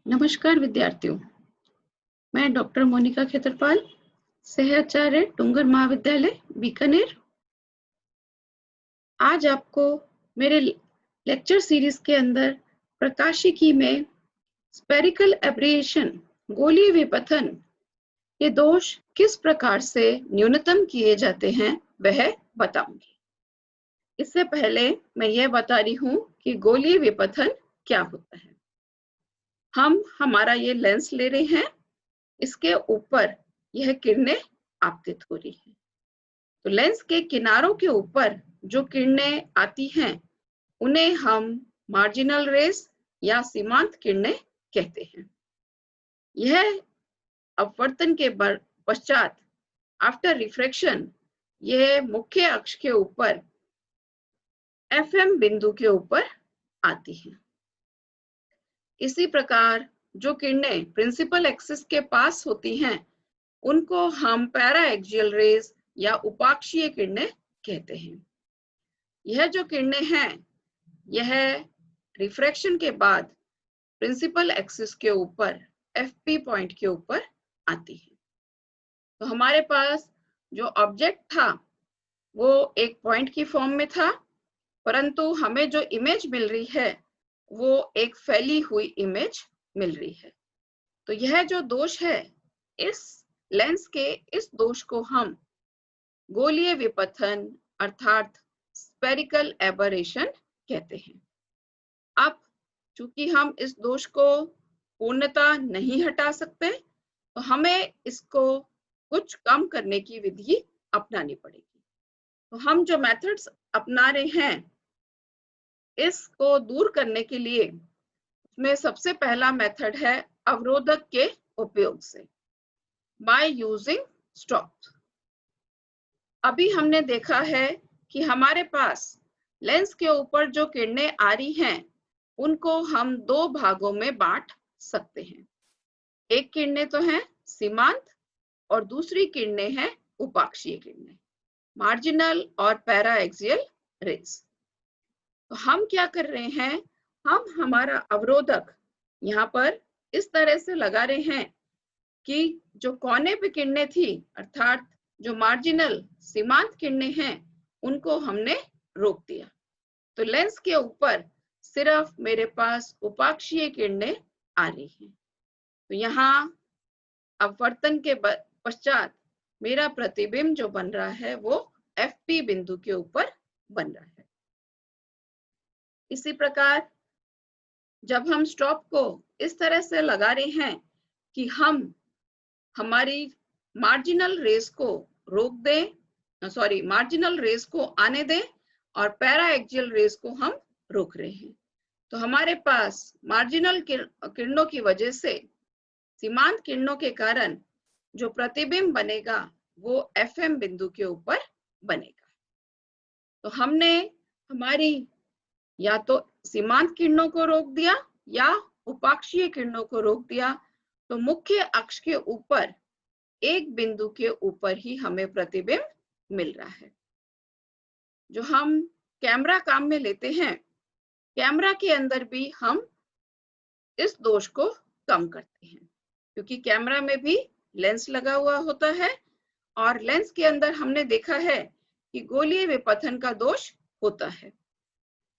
नमस्कार विद्यार्थियों, मैं डॉक्टर मोनिका खेतरपाल, सहआचार्य डूंगर महाविद्यालय बीकानेर। आज आपको मेरे लेक्चर सीरीज के अंदर प्रकाशिकी में स्पेरिकल एब्रिएशन गोलीय विपथन के दोष किस प्रकार से न्यूनतम किए जाते हैं वह बताऊंगी। इससे पहले मैं यह बता रही हूं कि गोलीय विपथन क्या होता है। हम हमारा ये लेंस ले रहे हैं, इसके ऊपर यह किरणें आपतित हो रही है। तो लेंस के किनारों के ऊपर जो किरणें आती हैं उन्हें हम मार्जिनल रेस या सीमांत किरणें कहते हैं। यह अपवर्तन के पश्चात आफ्टर रिफ्रैक्शन यह मुख्य अक्ष के ऊपर एफएम बिंदु के ऊपर आती है। इसी प्रकार जो किरणें प्रिंसिपल एक्सिस के पास होती हैं उनको हम पैरा एक्सियल रेज या उपाक्षीय किरणें कहते हैं। यह जो किरणें हैं यह रिफ्रैक्शन के बाद प्रिंसिपल एक्सिस के ऊपर एफपी पॉइंट के ऊपर आती है। तो हमारे पास जो ऑब्जेक्ट था वो एक पॉइंट की फॉर्म में था, परंतु हमें जो इमेज मिल रही है वो एक फैली हुई इमेज मिल रही है। तो यह जो दोष है, इस लेंस के इस दोष को हम गोलीय विपथन अर्थात स्पेरिकल एबरेशन कहते हैं। अब चूंकि हम इस दोष को पूर्णतः नहीं हटा सकते तो हमें इसको कुछ कम करने की विधि अपनानी पड़ेगी। तो हम जो मेथड्स अपना रहे हैं इसको दूर करने के लिए उसमें सबसे पहला मेथड है अवरोधक के उपयोग से, बाय यूजिंग स्टॉप। अभी हमने देखा है कि हमारे पास लेंस के ऊपर जो किरणें आ रही हैं उनको हम दो भागों में बांट सकते हैं। एक किरणें तो हैं सीमांत और दूसरी किरणें हैं उपाक्षीय किरणें, मार्जिनल और पैरा एक्सियल रेज। तो हम क्या कर रहे हैं, हम हमारा अवरोधक यहाँ पर इस तरह से लगा रहे हैं कि जो कोने पे किरणें थी अर्थात जो मार्जिनल सीमांत किरणें हैं उनको हमने रोक दिया। तो लेंस के ऊपर सिर्फ मेरे पास उपाक्षीय किरणें आ रही हैं। तो यहाँ अपवर्तन के पश्चात मेरा प्रतिबिंब जो बन रहा है वो एफपी बिंदु के ऊपर बन रहा है। इसी प्रकार जब हम स्टॉप को इस तरह से लगा रहे हैं कि हम हमारी मार्जिनल रेस को रोक दें, मार्जिनल रेस को आने दें और पैरा एक्सियल रेस को हम रोक रहे हैं, तो हमारे पास मार्जिनल किरणों की वजह से सीमांत किरणों के कारण जो प्रतिबिंब बनेगा वो एफएम बिंदु के ऊपर बनेगा। तो हमने हमारी या तो सीमांत किरणों को रोक दिया या उपाक्षीय किरणों को रोक दिया, तो मुख्य अक्ष के ऊपर एक बिंदु के ऊपर ही हमें प्रतिबिंब मिल रहा है। जो हम कैमरा काम में लेते हैं, कैमरा के अंदर भी हम इस दोष को कम करते हैं, क्योंकि कैमरा में भी लेंस लगा हुआ होता है और लेंस के अंदर हमने देखा है कि गोलीय विपथन का दोष होता है।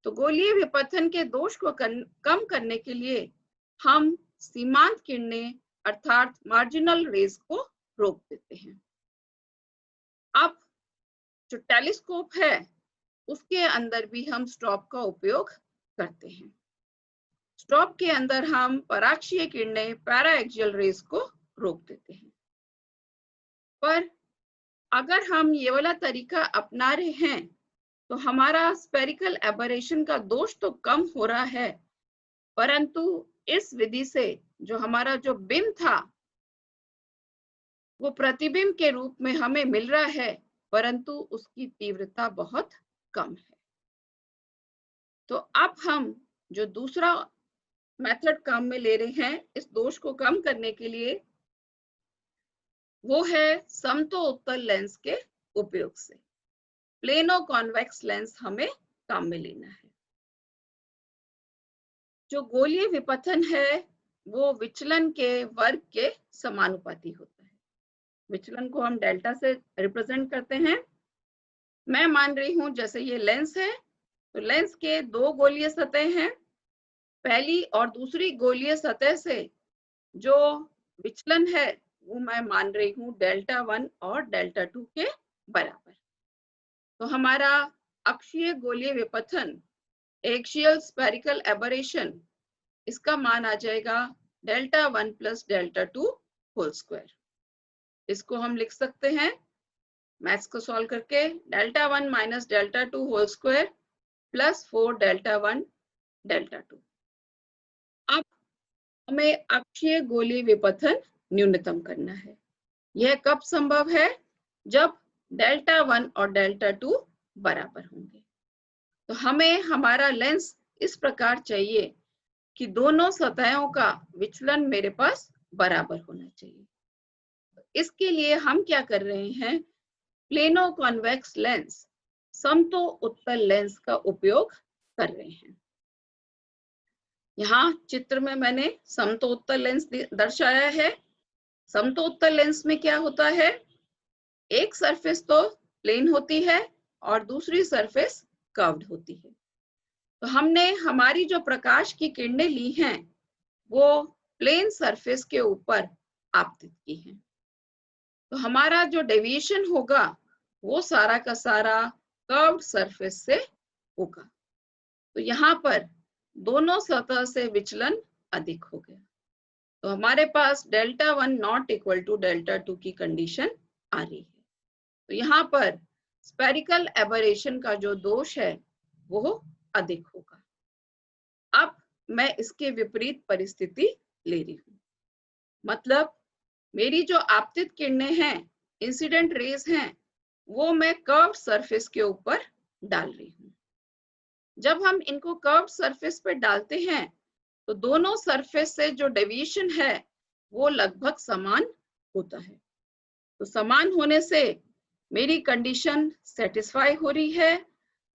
तो गोलीय विपथन के दोष को कम करने के लिए हम सीमांत किरणें अर्थात मार्जिनल रेज को रोक देते हैं। अब जो टेलीस्कोप है उसके अंदर भी हम स्टॉप का उपयोग करते हैं। स्टॉप के अंदर हम पराक्षीय किरणें पैरा एक्सियल रेज को रोक देते हैं। पर अगर हम ये वाला तरीका अपना रहे हैं तो हमारा स्पेरिकल एबरेशन का दोष तो कम हो रहा है, परंतु इस विधि से जो हमारा जो बिंब था वो प्रतिबिंब के रूप में हमें मिल रहा है, परंतु उसकी तीव्रता बहुत कम है। तो अब हम जो दूसरा मेथड काम में ले रहे हैं इस दोष को कम करने के लिए, वो है समतोत्तल लेंस के उपयोग से। प्लेनो कॉन्वेक्स लेंस हमें काम में लेना है। जो गोलीय विपथन है वो विचलन के वर्ग के समानुपाती होता है। विचलन को हम डेल्टा से रिप्रेजेंट करते हैं। मैं मान रही हूं जैसे ये लेंस है, तो लेंस के दो गोलीय सतह हैं। पहली और दूसरी गोलीय सतह से जो विचलन है वो मैं मान रही हूँ डेल्टा 1 और डेल्टा 2 के बराबर। तो हमारा अक्षीय गोलीय विपथन, एक्सियल स्फेरिकल एबरेशन, इसका मान आ जाएगा delta 1 plus delta 2 whole square. इसको हम लिख सकते हैं मैथ्स को सॉल्व करके, delta 1 minus delta 2 whole square plus 4 delta 1 delta 2। अब हमें अक्षीय गोलीय विपथन न्यूनतम करना है। यह कब संभव है? जब डेल्टा 1 और डेल्टा 2 बराबर होंगे। तो हमें हमारा लेंस इस प्रकार चाहिए कि दोनों सतहों का विचलन मेरे पास बराबर होना चाहिए। इसके लिए हम क्या कर रहे हैं? प्लेनो कॉन्वेक्स लेंस, समतो उत्तल लेंस का उपयोग कर रहे हैं। यहाँ चित्र में मैंने समतोत्तल लेंस दर्शाया है। समतोत्तल लेंस में क्या होता है? एक सरफेस तो प्लेन होती है और दूसरी सरफेस कर्व्ड होती है। तो हमने हमारी जो प्रकाश की किरणें ली हैं वो प्लेन सरफेस के ऊपर आपतित की हैं। तो हमारा जो डेविएशन होगा वो सारा का सारा कर्व्ड सरफेस से होगा। तो यहाँ पर दोनों सतह से विचलन अधिक हो गया। तो हमारे पास delta 1 not equal to delta 2 की कंडीशन आ रही है। तो यहाँ पर स्फेरिकल एबरेशन का जो दोष है वो अधिक होगा। अब मैं इसके विपरीत परिस्थिति ले रही हूँ, मतलब मेरी जो आपतित किरणें हैं, इंसिडेंट रेज हैं, वो मैं कर्व्ड सरफेस के ऊपर डाल रही हूँ। जब हम इनको कर्व्ड सरफेस पे डालते हैं तो दोनों सरफेस से जो डेविएशन है वो लगभग समान होता है। तो समान होने से मेरी कंडीशन सेटिस्फाई हो रही है।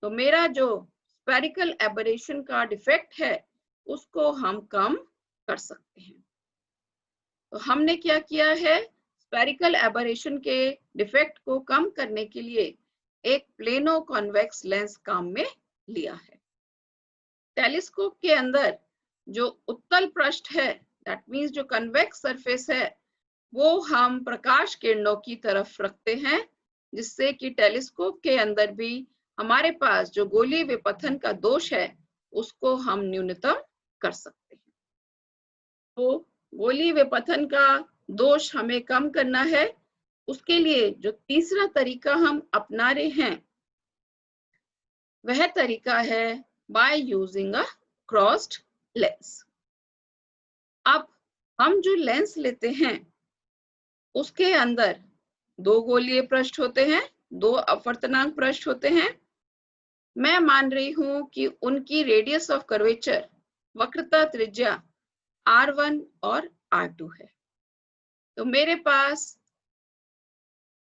तो मेरा जो स्फेरिकल एबरेशन का डिफेक्ट है उसको हम कम कर सकते हैं। तो हमने क्या किया है? स्फेरिकल एबरेशन के डिफेक्ट को कम करने के लिए एक प्लेनो कॉन्वेक्स लेंस काम में लिया है। टेलीस्कोप के अंदर जो उत्तल पृष्ठ है, दैट मीन्स जो कन्वेक्स सरफेस है, वो हम प्रकाश किरणों की तरफ रखते हैं, जिससे कि टेलीस्कोप के अंदर भी हमारे पास जो गोलीय विपथन का दोष है उसको हम न्यूनतम कर सकते हैं। तो गोलीय विपथन का दोष हमें कम करना है। उसके लिए जो तीसरा तरीका हम अपना रहे हैं वह तरीका है by using a crossed lens. अब हम जो लेंस लेते हैं उसके अंदर दो गोलीय पृष्ठ होते हैं, दो अपवर्तनांक पृष्ठ होते हैं। मैं मान रही हूं कि उनकी रेडियस ऑफ कर्वेचर, वक्रता त्रिज्या R1 और R2 है। तो मेरे पास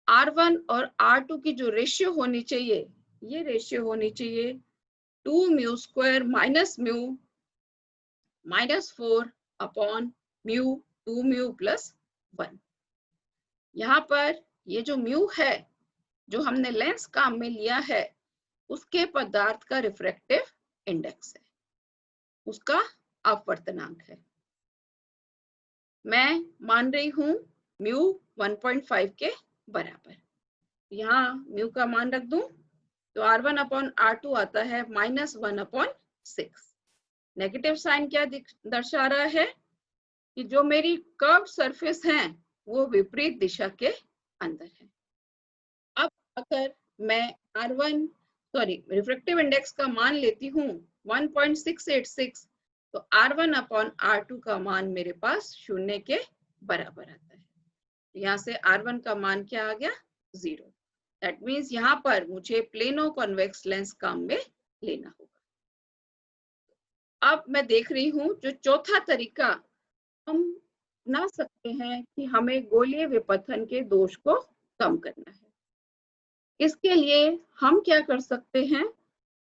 R1 और R2 की जो रेशियो होनी चाहिए, ये रेशियो होनी चाहिए 2 mu square minus mu -4 upon mu 2 mu plus 1। यहाँ पर ये जो म्यू है जो हमने लेंस काम में लिया है उसके पदार्थ का रिफ्रैक्टिव इंडेक्स है, उसका अपवर्तनांक है। मैं मान रही हूं म्यू 1.5 के बराबर। यहाँ म्यू का मान रख दूं तो R1 अपॉन R2 आता है -1/6। नेगेटिव साइन क्या दर्शा रहा है कि जो मेरी कर्व सरफेस है वो विपरीत दिशा के अंदर है। अब अगर मैं रिफ्रैक्टिव इंडेक्स का मान लेती हूँ 1.686, तो R1 अपॉन R2 का मान मेरे पास 0 के बराबर आता है। यहाँ से R1 का मान क्या आ गया? 0। दैट मीन्स यहाँ पर मुझे प्लेनो कॉन्वेक्स लेंस काम में लेना होगा। अब मैं देख रही हूँ जो चौथा तरीका हम अपना सकते हैं कि हमें गोलीय विपथन के दोष को कम करना है। इसके लिए हम क्या कर सकते हैं?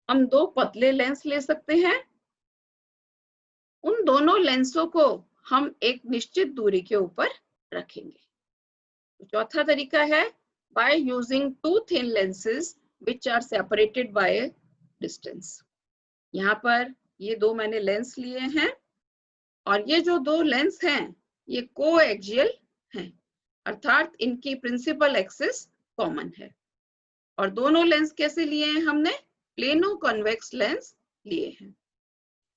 हम दो पतले लेंस ले सकते हैं। उन दोनों लेंसों को हम एक निश्चित दूरी के ऊपर रखेंगे। तो चौथा तरीका है by using two thin lenses which are separated by distance. यहाँ पर ये दो मैंने लेंस लिए हैं और ये जो दो लेंस हैं ये कोएक्सियल हैं, अर्थात इनकी प्रिंसिपल एक्सिस कॉमन है। और दोनों लेंस कैसे लिए हैं हमने? प्लेनो कॉन्वेक्स लेंस लिए हैं।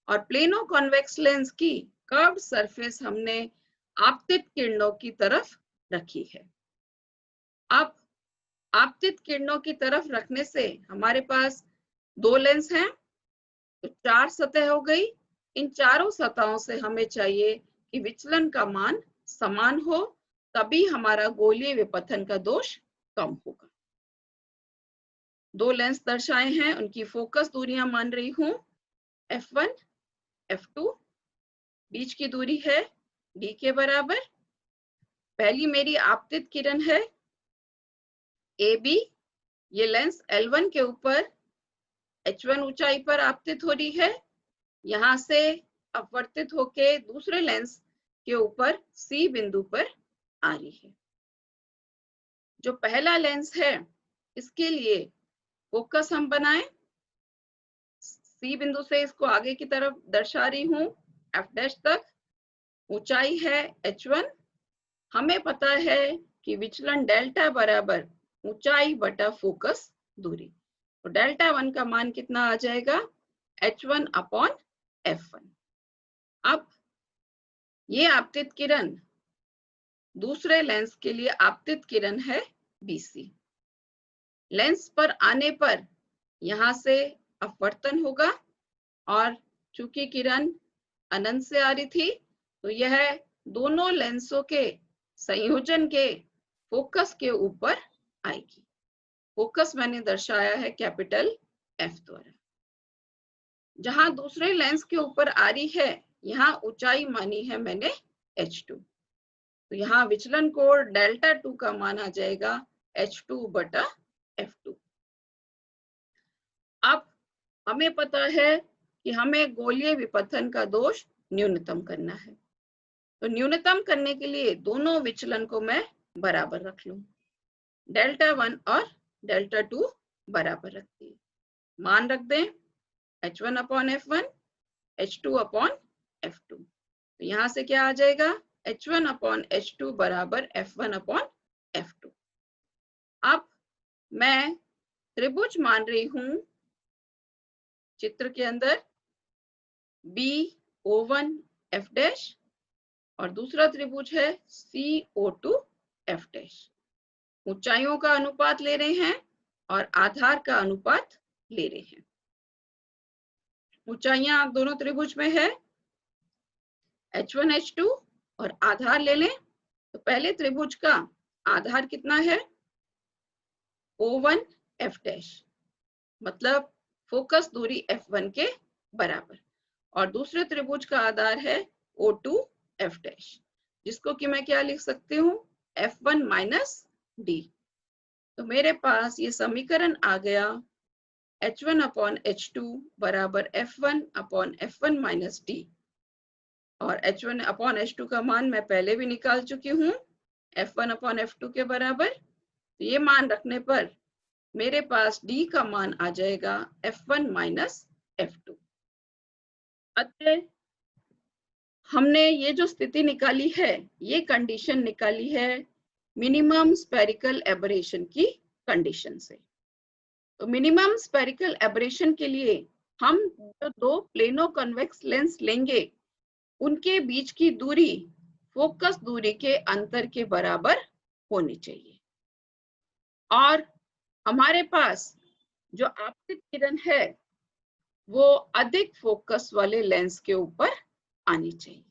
और प्लेनो कॉन्वेक्स लेंस की कर्व्ड सरफेस हमने आपतित किरणों की तरफ रखी है। अब आपतित किरणों की तरफ रखने से हमारे पास दो लेंस हैं तो चार सतह हो गई। इन चारों सतहों से हमें चाहिए कि विचलन का मान समान हो, तभी हमारा गोलीय विपथन का दोष कम होगा। दो लेंस दर्शाए हैं, उनकी फोकस दूरियां मान रही हूं f1 f2, बीच की दूरी है d के बराबर। पहली मेरी आपतित किरण है AB, ये लेंस L1 के ऊपर h1 ऊंचाई पर आपतित हो रही है, यहां से अपवर्तित होके दूसरे लेंस के ऊपर C बिंदु पर आ रही है। जो पहला लेंस है इसके लिए फोकस हम बनाएं, C बिंदु से इसको आगे की तरफ दर्शा रही हूं F' तक, ऊंचाई है h1। हमें पता है कि विचलन डेल्टा बराबर ऊंचाई बटा फोकस दूरी, तो डेल्टा 1 का मान कितना आ जाएगा? h1 upon f1। अब ये आपतित किरण दूसरे लेंस के लिए आपतित किरण है BC। लेंस पर आने पर यहां से अपवर्तन होगा और चूंकि किरण अनंत से आ रही थी तो यह दोनों लेंसों के संयोजन के फोकस के ऊपर आएगी। फोकस मैंने दर्शाया है कैपिटल F द्वारा। जहां दूसरे लेंस के ऊपर आ रही है यहाँ ऊंचाई मानी है मैंने h2, तो यहाँ विचलन कोण डेल्टा 2 का मान आ जाएगा h2 बटा f2। अब हमें पता है कि हमें गोलीय विपथन का दोष न्यूनतम करना है, तो न्यूनतम करने के लिए दोनों विचलन को मैं बराबर रख लूं, डेल्टा 1 और डेल्टा 2 बराबर रखती है। मान रख दें h1 upon f1, h2 upon f2, तो यहाँ से क्या आ जाएगा? h1 अपॉन h2 बराबर f1 अपॉन f2। अब मैं त्रिभुज मान रही हूं चित्र के अंदर BO1 f' और दूसरा त्रिभुज है CO2 f'। ऊंचाइयों का अनुपात ले रहे हैं और आधार का अनुपात ले रहे हैं। ऊंचाइयां दोनों त्रिभुज में है h1 h2 और आधार ले लें, तो पहले त्रिभुज का आधार कितना है? O1 f', मतलब फोकस दूरी f1 के बराबर, और दूसरे त्रिभुज का आधार है O2 f', जिसको कि मैं क्या लिख सकती हूँ? f1 minus d। तो मेरे पास ये समीकरण आ गया h1 अपॉन h2 बराबर f1 upon f1 minus d, और h1 अपॉन h2 का मान मैं पहले भी निकाल चुकी हूँ f1 अपॉन f2 के बराबर। तो ये मान रखने पर मेरे पास d का मान आ जाएगा f1 माइनस f2। अतः हमने ये जो स्थिति निकाली है, ये कंडीशन निकाली है मिनिमम स्फेरिकल एबरेशन की कंडीशन से। तो मिनिमम स्फेरिकल एबरेशन के लिए हम जो दो प्लेनो कन्वेक्स लेंस लेंगे उनके बीच की दूरी फोकस दूरी के अंतर के बराबर होनी चाहिए, और हमारे पास जो आपतित किरण है वो अधिक फोकस वाले लेंस के ऊपर आनी चाहिए।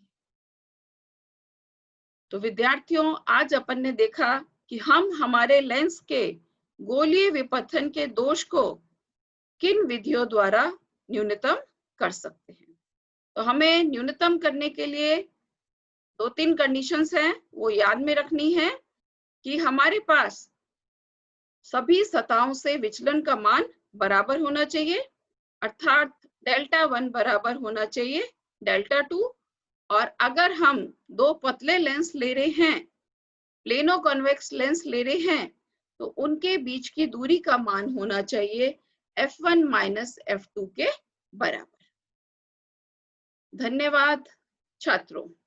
तो विद्यार्थियों, आज अपन ने देखा कि हम हमारे लेंस के गोलीय विपथन के दोष को किन विधियों द्वारा न्यूनतम कर सकते हैं। तो हमें न्यूनतम करने के लिए दो तीन कंडीशंस हैं, वो याद में रखनी है कि हमारे पास सभी सतहों से विचलन का मान बराबर होना चाहिए, अर्थात डेल्टा 1 बराबर होना चाहिए डेल्टा 2, और अगर हम दो पतले लेंस ले रहे हैं, प्लेनो कॉन्वेक्स लेंस ले रहे हैं, तो उनके बीच की दूरी का मान होना चाहिए f1 माइनस f2 के बराबर। धन्यवाद छात्रों।